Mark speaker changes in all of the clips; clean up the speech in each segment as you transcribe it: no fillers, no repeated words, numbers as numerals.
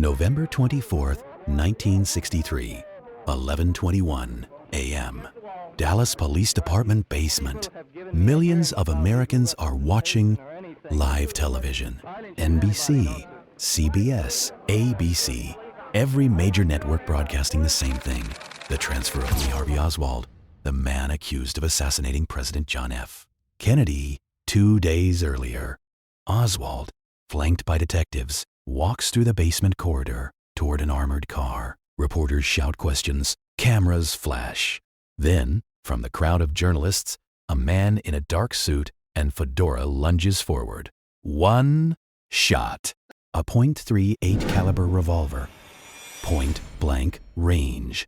Speaker 1: November 24th, 1963, 11:21 a.m. Dallas Police Department basement. Millions of Americans are watching live television. NBC, CBS, ABC, every major network broadcasting the same thing. The transfer of Lee Harvey Oswald, the man accused of assassinating President John F. Kennedy 2 days earlier. Oswald, flanked by detectives, walks through the basement corridor toward an armored car. Reporters shout questions, cameras flash. Then, from the crowd of journalists, a man in a dark suit and fedora lunges forward. One shot. A .38 caliber revolver. Point blank range.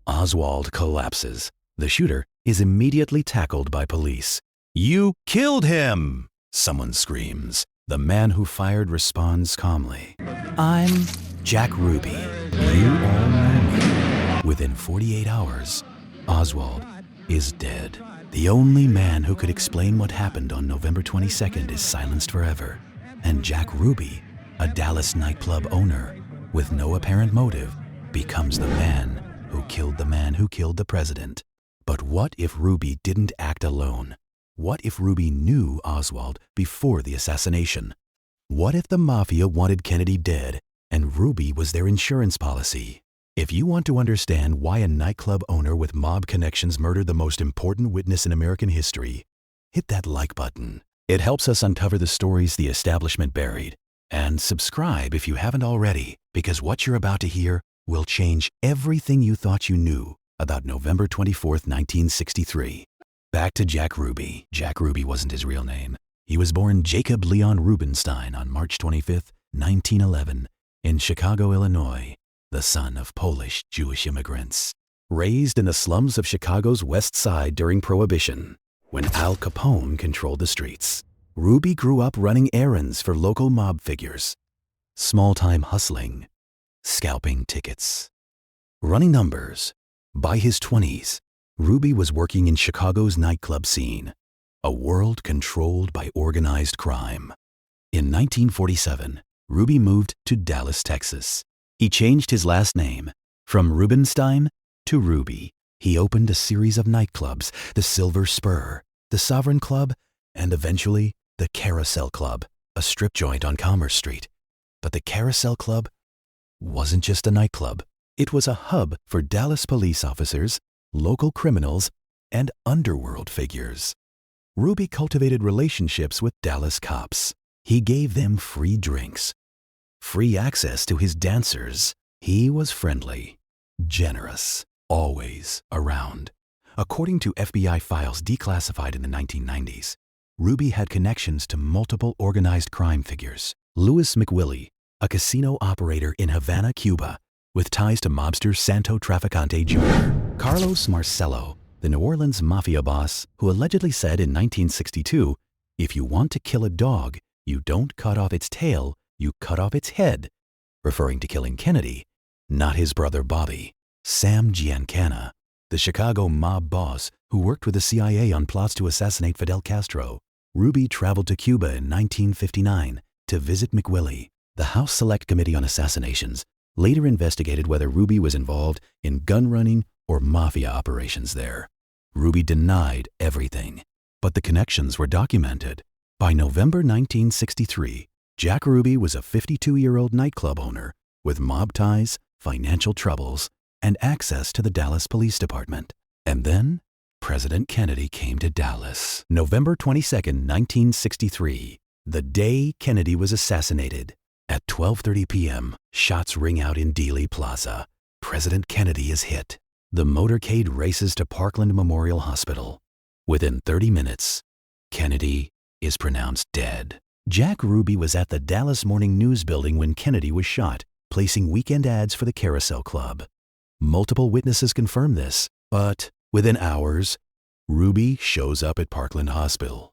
Speaker 1: Oswald collapses. The shooter is immediately tackled by police. "You killed him!" someone screams. The man who fired responds calmly. "I'm Jack Ruby. You all know me." Within 48 hours, Oswald is dead. The only man who could explain what happened on November 22nd is silenced forever. And Jack Ruby, a Dallas nightclub owner with no apparent motive, becomes the man who killed the president. But what if Ruby didn't act alone? What if Ruby knew Oswald before the assassination? What if the mafia wanted Kennedy dead and Ruby was their insurance policy? If you want to understand why a nightclub owner with mob connections murdered the most important witness in American history, hit that like button. It helps us uncover the stories the establishment buried. And subscribe if you haven't already, because what you're about to hear will change everything you thought you knew about November 24th, 1963. Back to Jack Ruby. Jack Ruby wasn't his real name. He was born Jacob Leon Rubenstein on March 25th, 1911, in Chicago, Illinois, the son of Polish Jewish immigrants. Raised in the slums of Chicago's West Side during Prohibition, when Al Capone controlled the streets, Ruby grew up running errands for local mob figures, small-time hustling, scalping tickets, running numbers. By his 20s, Ruby was working in Chicago's nightclub scene, a world controlled by organized crime. In 1947, Ruby moved to Dallas, Texas. He changed his last name from Rubenstein to Ruby. He opened a series of nightclubs, the Silver Spur, the Sovereign Club, and eventually the Carousel Club, a strip joint on Commerce Street. But the Carousel Club wasn't just a nightclub. It was a hub for Dallas police officers, local criminals, and underworld figures. Ruby cultivated relationships with Dallas cops. He gave them free drinks, free access to his dancers. He was friendly, generous, always around. According to FBI files declassified in the 1990s, Ruby had connections to multiple organized crime figures. Louis McWillie, a casino operator in Havana, Cuba, with ties to mobster Santo Trafficante Jr. Carlos Marcello, the New Orleans mafia boss who allegedly said in 1962, "If you want to kill a dog, you don't cut off its tail, you cut off its head," referring to killing Kennedy, not his brother Bobby. Sam Giancana, the Chicago mob boss who worked with the CIA on plots to assassinate Fidel Castro. Ruby traveled to Cuba in 1959 to visit McWillie. The House Select Committee on Assassinations later investigated whether Ruby was involved in gun running or mafia operations there. Ruby denied everything, but the connections were documented. By November 1963, Jack Ruby was a 52-year-old nightclub owner with mob ties, financial troubles, and access to the Dallas Police Department. And then, President Kennedy came to Dallas. November 22nd, 1963, the day Kennedy was assassinated. At 12:30 p.m., shots ring out in Dealey Plaza. President Kennedy is hit. The motorcade races to Parkland Memorial Hospital. Within 30 minutes, Kennedy is pronounced dead. Jack Ruby was at the Dallas Morning News building when Kennedy was shot, placing weekend ads for the Carousel Club. Multiple witnesses confirm this, but within hours, Ruby shows up at Parkland Hospital.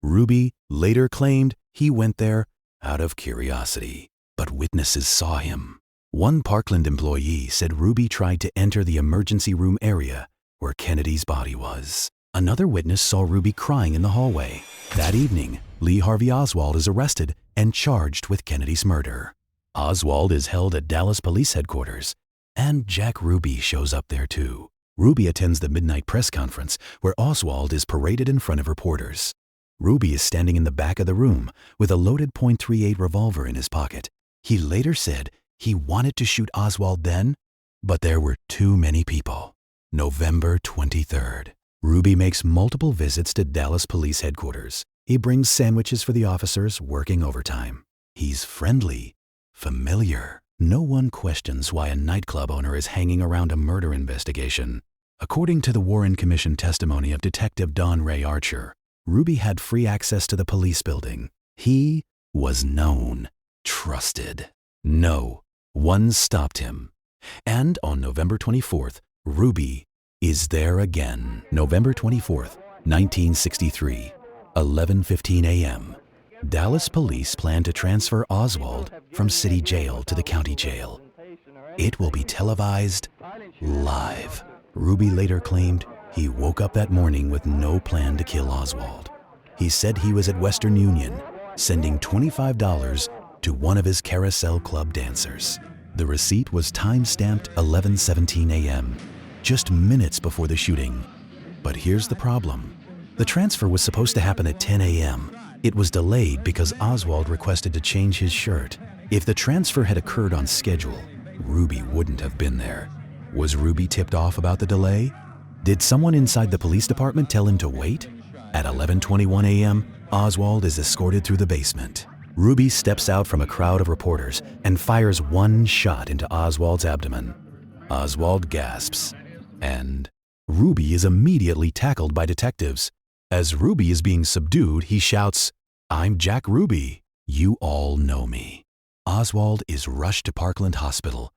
Speaker 1: Ruby later claimed he went there out of curiosity, but witnesses saw him. One Parkland employee said Ruby tried to enter the emergency room area where Kennedy's body was. Another witness saw Ruby crying in the hallway. That evening, Lee Harvey Oswald is arrested and charged with Kennedy's murder. Oswald is held at Dallas Police Headquarters, and Jack Ruby shows up there too. Ruby attends the midnight press conference where Oswald is paraded in front of reporters. Ruby is standing in the back of the room with a loaded .38 revolver in his pocket. He later said he wanted to shoot Oswald then, but there were too many people. November 23rd. Ruby makes multiple visits to Dallas Police Headquarters. He brings sandwiches for the officers working overtime. He's friendly, familiar. No one questions why a nightclub owner is hanging around a murder investigation. According to the Warren Commission testimony of Detective Don Ray Archer, Ruby had free access to the police building. He was known, trusted. No one stopped him. And on November 24th, Ruby is there again. November 24th, 1963, 11:15 a.m. Dallas police plan to transfer Oswald from city jail to the county jail. It will be televised live. Ruby later claimed he woke up that morning with no plan to kill Oswald. He said he was at Western Union, sending $25 to one of his Carousel Club dancers. The receipt was time-stamped 11:17 a.m., just minutes before the shooting. But here's the problem. The transfer was supposed to happen at 10 a.m. It was delayed because Oswald requested to change his shirt. If the transfer had occurred on schedule, Ruby wouldn't have been there. Was Ruby tipped off about the delay? Did someone inside the police department tell him to wait? At 11:21 a.m., Oswald is escorted through the basement. Ruby steps out from a crowd of reporters and fires one shot into Oswald's abdomen. Oswald gasps, and Ruby is immediately tackled by detectives. As Ruby is being subdued, he shouts, "I'm Jack Ruby. You all know me." Oswald is rushed to Parkland Hospital,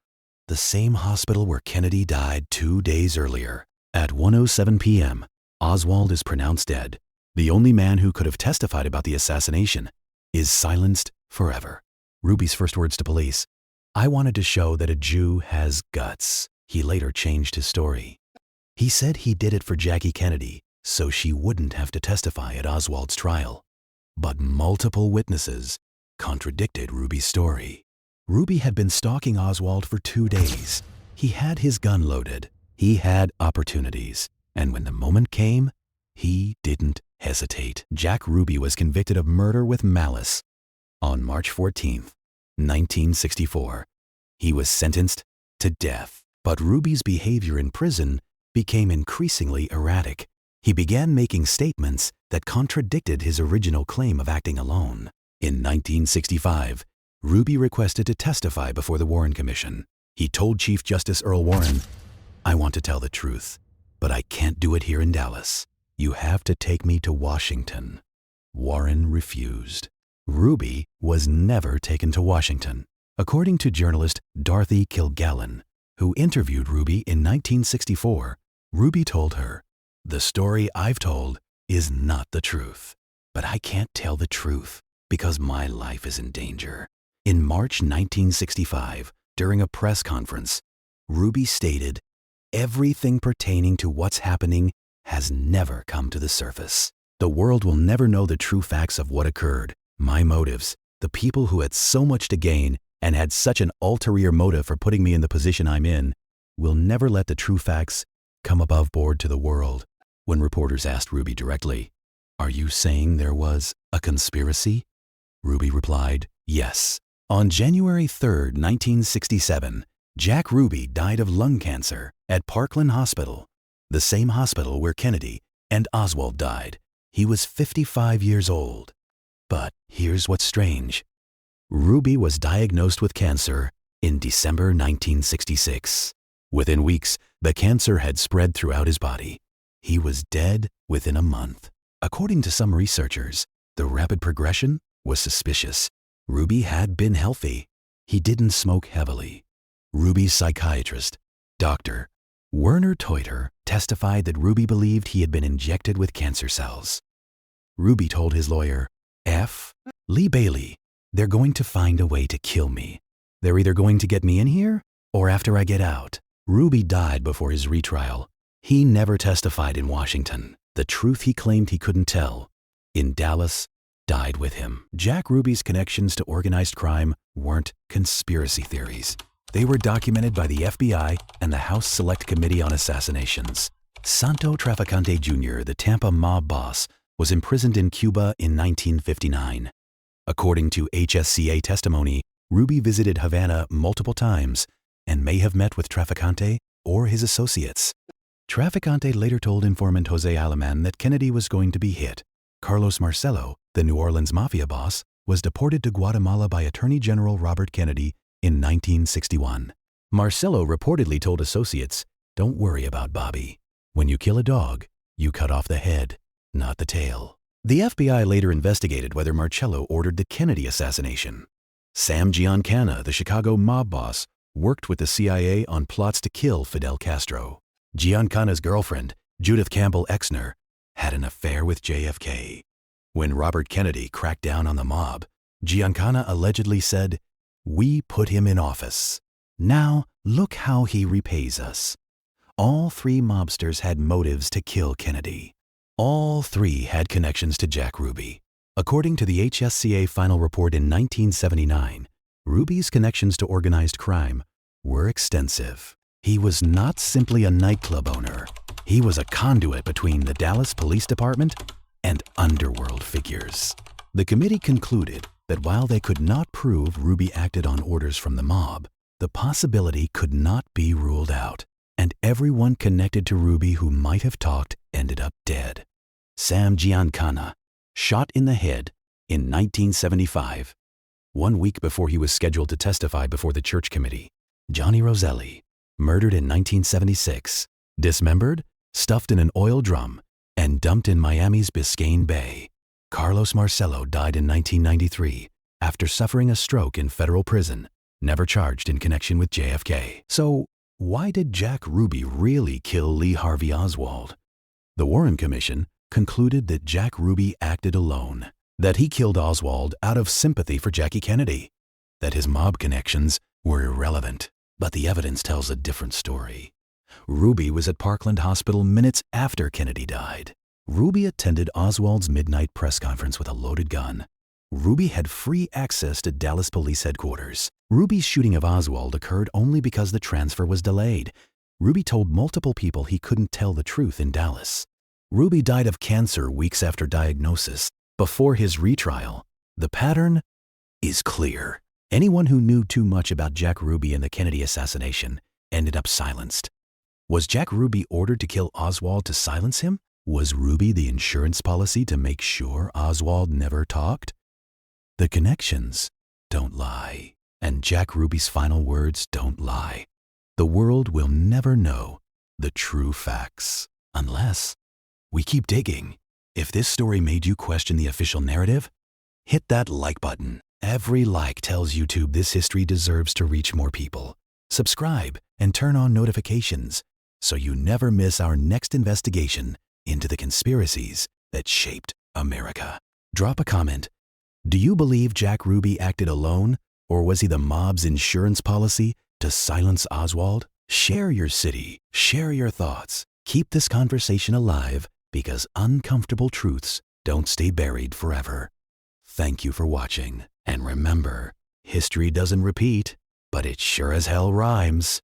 Speaker 1: the same hospital where Kennedy died 2 days earlier. At 1:07 p.m., Oswald is pronounced dead. The only man who could have testified about the assassination is silenced forever. Ruby's first words to police: "I wanted to show that a Jew has guts." He later changed his story. He said he did it for Jackie Kennedy, so she wouldn't have to testify at Oswald's trial. But multiple witnesses contradicted Ruby's story. Ruby had been stalking Oswald for 2 days. He had his gun loaded. He had opportunities. And when the moment came, he didn't hesitate. Jack Ruby was convicted of murder with malice on March 14th, 1964. He was sentenced to death. But Ruby's behavior in prison became increasingly erratic. He began making statements that contradicted his original claim of acting alone. In 1965, Ruby requested to testify before the Warren Commission. He told Chief Justice Earl Warren, "I want to tell the truth, but I can't do it here in Dallas. You have to take me to Washington." Warren refused. Ruby was never taken to Washington. According to journalist Dorothy Kilgallen, who interviewed Ruby in 1964, Ruby told her, "The story I've told is not the truth, but I can't tell the truth because my life is in danger." In March 1965, during a press conference, Ruby stated, "Everything pertaining to what's happening has never come to the surface. The world will never know the true facts of what occurred, my motives, the people who had so much to gain and had such an ulterior motive for putting me in the position I'm in, will never let the true facts come above board to the world." When reporters asked Ruby directly, "Are you saying there was a conspiracy?" Ruby replied, "Yes." On January 3rd, 1967, Jack Ruby died of lung cancer at Parkland Hospital, the same hospital where Kennedy and Oswald died. He was 55 years old. But here's what's strange. Ruby was diagnosed with cancer in December 1966. Within weeks, the cancer had spread throughout his body. He was dead within a month. According to some researchers, the rapid progression was suspicious. Ruby had been healthy. He didn't smoke heavily. Ruby's psychiatrist, Dr. Werner Teuter, testified that Ruby believed he had been injected with cancer cells. Ruby told his lawyer, F. Lee Bailey, "They're going to find a way to kill me. They're either going to get me in here or after I get out." Ruby died before his retrial. He never testified in Washington. The truth he claimed he couldn't tell. In Dallas, died with him. Jack Ruby's connections to organized crime weren't conspiracy theories. They were documented by the FBI and the House Select Committee on Assassinations. Santo Traficante Jr., the Tampa mob boss, was imprisoned in Cuba in 1959. According to HSCA testimony, Ruby visited Havana multiple times and may have met with Traficante or his associates. Traficante later told informant Jose Alaman that Kennedy was going to be hit. Carlos Marcello, the New Orleans mafia boss, was deported to Guatemala by Attorney General Robert Kennedy in 1961. Marcello reportedly told associates, "Don't worry about Bobby. When you kill a dog, you cut off the head, not the tail." The FBI later investigated whether Marcello ordered the Kennedy assassination. Sam Giancana, the Chicago mob boss, worked with the CIA on plots to kill Fidel Castro. Giancana's girlfriend, Judith Campbell Exner, had an affair with JFK. When Robert Kennedy cracked down on the mob, Giancana allegedly said, "We put him in office. Now look how he repays us." All three mobsters had motives to kill Kennedy. All three had connections to Jack Ruby. According to the HSCA final report in 1979, Ruby's connections to organized crime were extensive. He was not simply a nightclub owner. He was a conduit between the Dallas Police Department and underworld figures. The committee concluded that while they could not prove Ruby acted on orders from the mob, the possibility could not be ruled out, and everyone connected to Ruby who might have talked ended up dead. Sam Giancana, shot in the head in 1975, 1 week before he was scheduled to testify before the church committee. Johnny Roselli, murdered in 1976, dismembered, stuffed in an oil drum, and dumped in Miami's Biscayne Bay. Carlos Marcello died in 1993 after suffering a stroke in federal prison, never charged in connection with JFK. So, why did Jack Ruby really kill Lee Harvey Oswald? The Warren Commission concluded that Jack Ruby acted alone, that he killed Oswald out of sympathy for Jackie Kennedy, that his mob connections were irrelevant. But the evidence tells a different story. Ruby was at Parkland Hospital minutes after Kennedy died. Ruby attended Oswald's midnight press conference with a loaded gun. Ruby had free access to Dallas Police Headquarters. Ruby's shooting of Oswald occurred only because the transfer was delayed. Ruby told multiple people he couldn't tell the truth in Dallas. Ruby died of cancer weeks after diagnosis. Before his retrial, the pattern is clear. Anyone who knew too much about Jack Ruby and the Kennedy assassination ended up silenced. Was Jack Ruby ordered to kill Oswald to silence him? Was Ruby the insurance policy to make sure Oswald never talked? The connections don't lie, and Jack Ruby's final words don't lie. The world will never know the true facts unless we keep digging. If this story made you question the official narrative, hit that like button. Every like tells YouTube this history deserves to reach more people. Subscribe and turn on notifications so you never miss our next investigation into the conspiracies that shaped America. Drop a comment. Do you believe Jack Ruby acted alone, or was he the mob's insurance policy to silence Oswald? Share your city, share your thoughts. Keep this conversation alive because uncomfortable truths don't stay buried forever. Thank you for watching. And remember, history doesn't repeat, but it sure as hell rhymes.